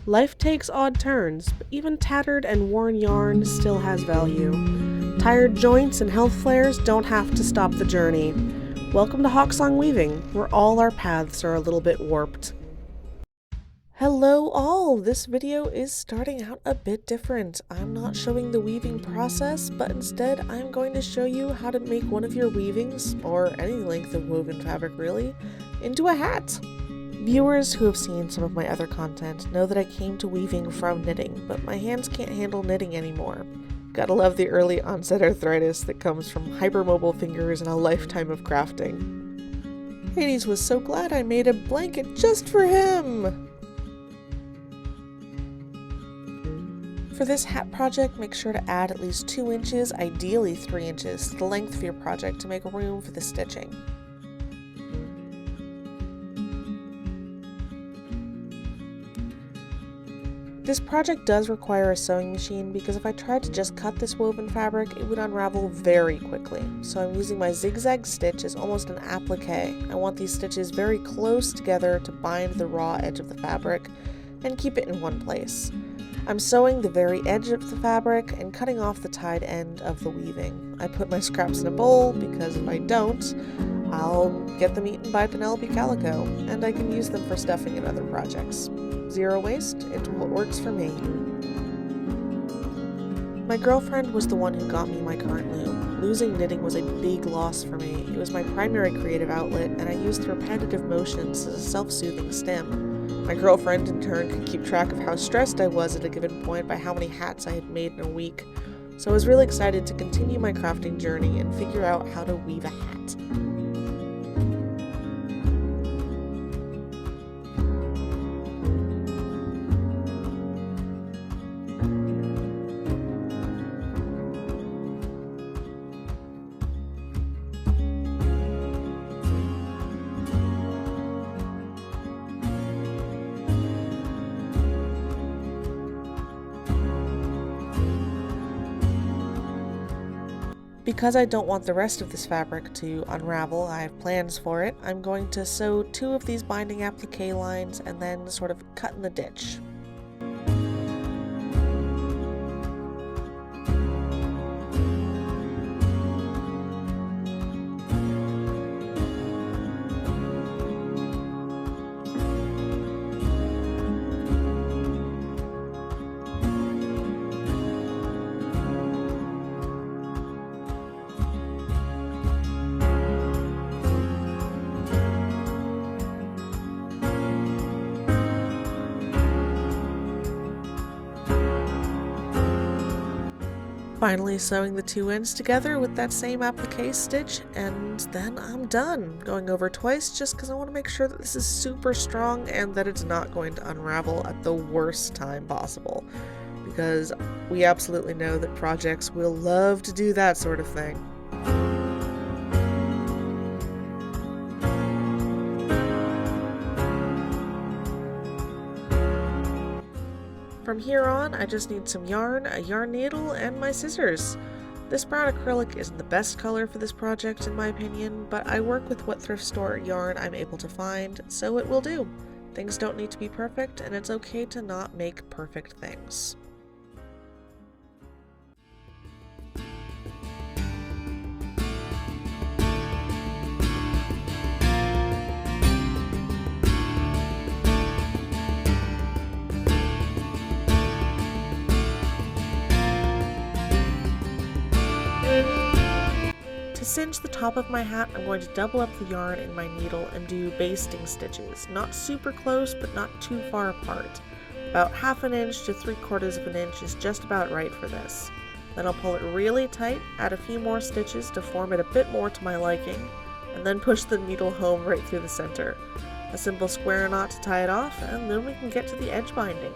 Life takes odd turns, but even tattered and worn yarn still has value. Tired joints and health flares don't have to stop the journey. Welcome to Hawksong Weaving, where all our paths are a little bit warped. Hello all! This video is starting out a bit different. I'm not showing the weaving process, but instead I'm going to show you how to make one of your weavings, or any length of woven fabric really, into a hat. Viewers who have seen some of my other content know that I came to weaving from knitting, but my hands can't handle knitting anymore. Gotta love the early onset arthritis that comes from hypermobile fingers and a lifetime of crafting. Hades was so glad I made a blanket just for him! For this hat project, make sure to add at least 2 inches, ideally 3 inches, to the length of your project to make room for the stitching. This project does require a sewing machine because if I tried to just cut this woven fabric, it would unravel very quickly. So I'm using my zigzag stitch as almost an applique. I want these stitches very close together to bind the raw edge of the fabric and keep it in one place. I'm sewing the very edge of the fabric and cutting off the tied end of the weaving. I put my scraps in a bowl because if I don't, I'll get them eaten by Penelope Calico, and I can use them for stuffing in other projects. Zero waste, it's what works for me. My girlfriend was the one who got me my current loom. Losing knitting was a big loss for me. It was my primary creative outlet, and I used repetitive motions as a self-soothing stim. My girlfriend, in turn, could keep track of how stressed I was at a given point by how many hats I had made in a week. So I was really excited to continue my crafting journey and figure out how to weave a hat. Because I don't want the rest of this fabric to unravel, I have plans for it. I'm going to sew 2 of these binding applique lines and then sort of cut in the ditch. Finally sewing the 2 ends together with that same applique stitch, and then I'm done. Going over twice just because I want to make sure that this is super strong and that it's not going to unravel at the worst time possible. Because we absolutely know that projects will love to do that sort of thing. From here on, I just need some yarn, a yarn needle, and my scissors. This brown acrylic isn't the best color for this project in my opinion, but I work with what thrift store yarn I'm able to find, so it will do. Things don't need to be perfect, and it's okay to not make perfect things. To cinch the top of my hat, I'm going to double up the yarn in my needle and do basting stitches. Not super close, but not too far apart. About 1/2 inch to 3/4 inch is just about right for this. Then I'll pull it really tight, add a few more stitches to form it a bit more to my liking, and then push the needle home right through the center. A simple square knot to tie it off, and then we can get to the edge binding.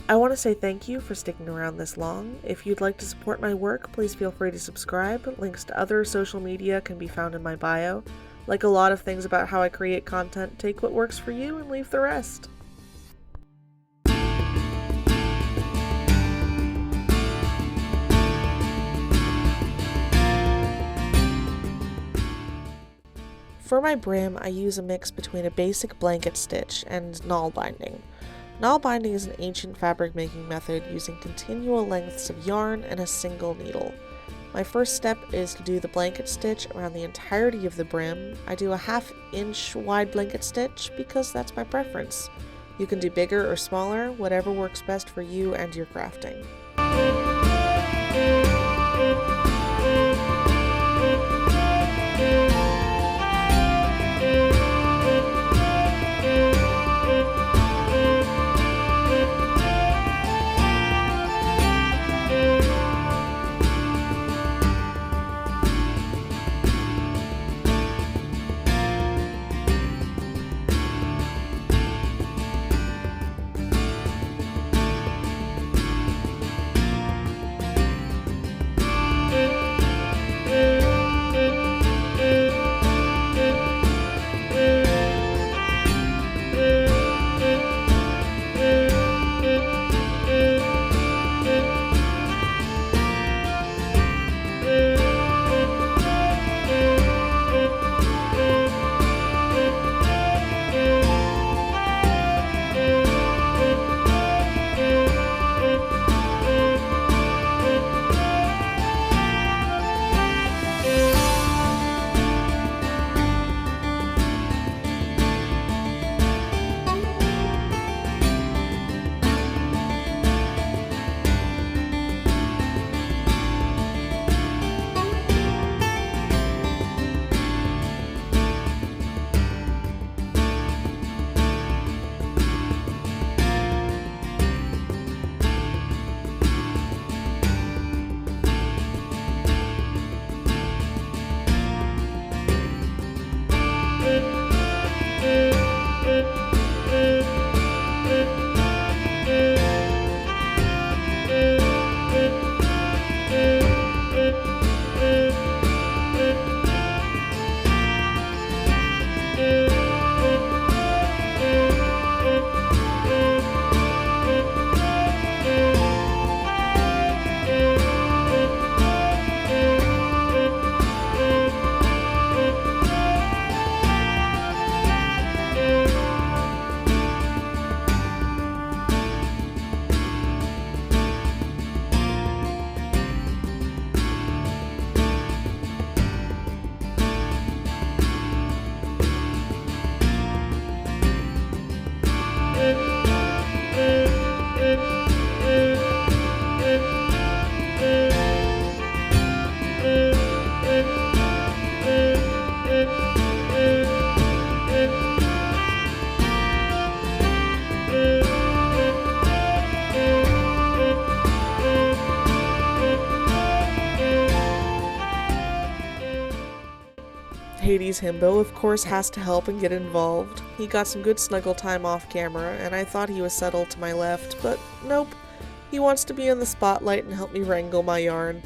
I want to say thank you for sticking around this long. If you'd like to support my work, please feel free to subscribe. Links to other social media can be found in my bio. Like a lot of things about how I create content, take what works for you and leave the rest. For my brim, I use a mix between a basic blanket stitch and nail binding. Nail binding is an ancient fabric making method using continual lengths of yarn and a single needle. My first step is to do the blanket stitch around the entirety of the brim. I do a 1/2 inch wide blanket stitch because that's my preference. You can do bigger or smaller, whatever works best for you and your crafting. Hades Himbo, of course, has to help and get involved. He got some good snuggle time off camera, and I thought he was settled to my left, but nope. He wants to be in the spotlight and help me wrangle my yarn.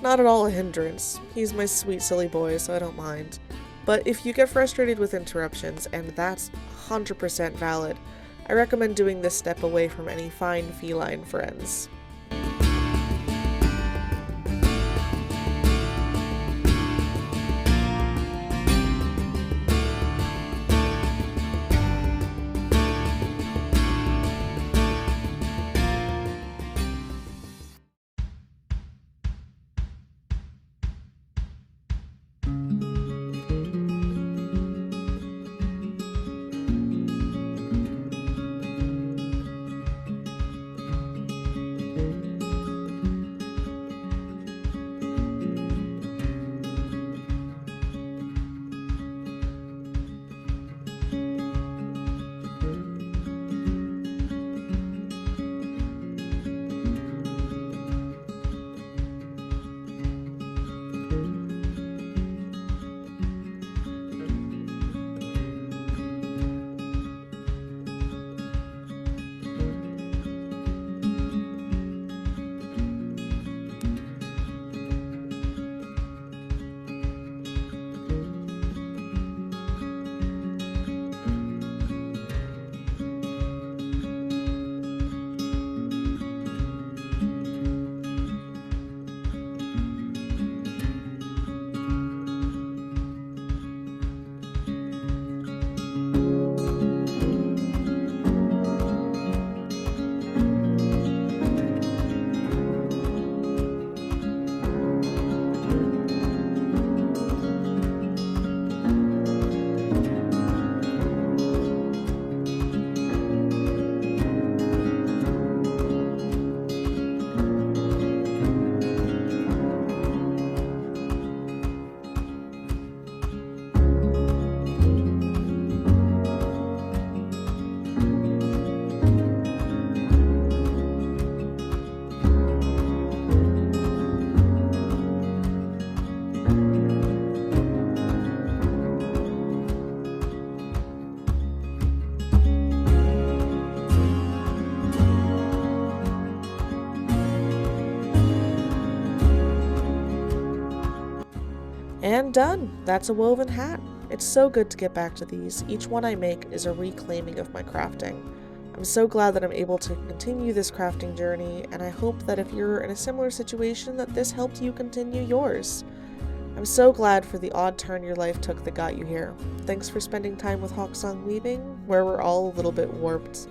Not at all a hindrance. He's my sweet silly boy, so I don't mind. But if you get frustrated with interruptions, and that's 100% valid, I recommend doing this step away from any fine feline friends. And done! That's a woven hat. It's so good to get back to these. Each one I make is a reclaiming of my crafting. I'm so glad that I'm able to continue this crafting journey, and I hope that if you're in a similar situation that this helped you continue yours. I'm so glad for the odd turn your life took that got you here. Thanks for spending time with Hawksong Weaving, where we're all a little bit warped.